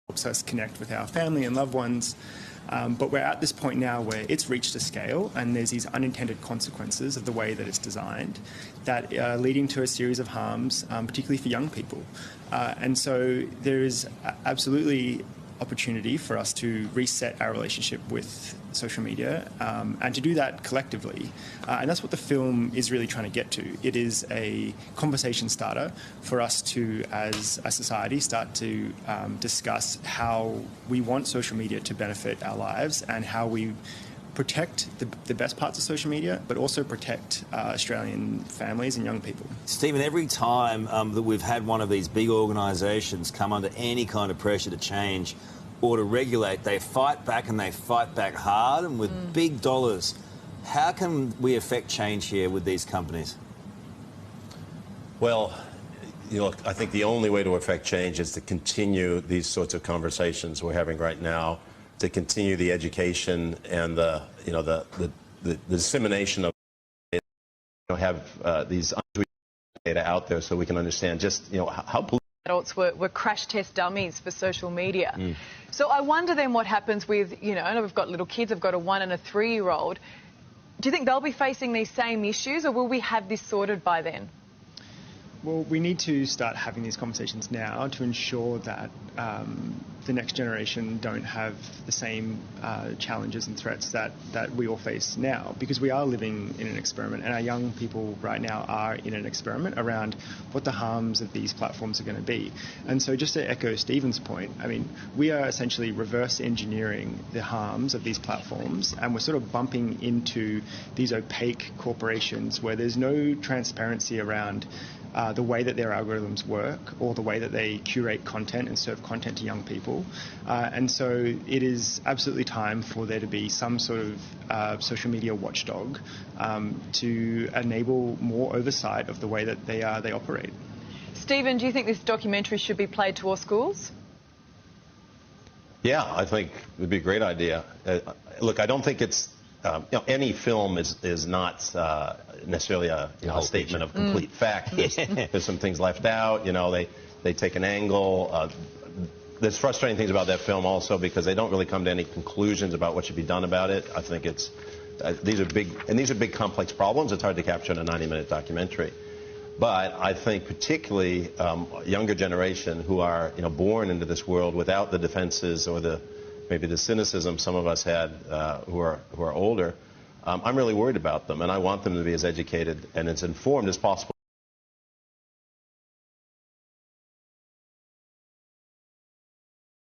helps us connect with our family and loved ones. But we're at this point now where it's reached a scale and there's these unintended consequences of the way that it's designed that are leading to a series of harms, particularly for young people. And so there is absolutely opportunity for us to reset our relationship with social media and to do that collectively. And that's what the film is really trying to get to. It is a conversation starter for us to, as a society, start to discuss how we want social media to benefit our lives and how we protect the best parts of social media, but also protect Australian families and young people. Stephen, every time that we've had one of these big organisations come under any kind of pressure to change or to regulate, they fight back and they fight back hard and with big dollars. How can we affect change here with these companies? Well, you know, I think the only way to affect change is to continue these sorts of conversations we're having right now, to continue the education and the dissemination of have these data out there so we can understand just how adults were crash test dummies for social media. So I wonder then what happens with, and we've got little kids, I've got a 1 and a 3-year-old. Do you think they'll be facing these same issues, or will we have this sorted by then? Well, we need to start having these conversations now to ensure that the next generation don't have the same challenges and threats that we all face now, because we are living in an experiment, and our young people right now are in an experiment around what the harms of these platforms are going to be. And so just to echo Stephen's point, I mean, we are essentially reverse engineering the harms of these platforms, and we're sort of bumping into these opaque corporations where there's no transparency around the way that their algorithms work or the way that they curate content and serve content to young people. And so it is absolutely time for there to be some sort of social media watchdog to enable more oversight of the way that they operate. Stephen, do you think this documentary should be played to all schools? Yeah, I think it would be a great idea. Look, I don't think it's any film is not necessarily a statement of complete fact. There's some things left out. They take an angle. There's frustrating things about that film also because they don't really come to any conclusions about what should be done about it. I think it's these are big complex problems. It's hard to capture in a 90-minute documentary. But I think particularly younger generation who are born into this world without the defenses or maybe the cynicism some of us had who are older, I'm really worried about them, and I want them to be as educated and as informed as possible.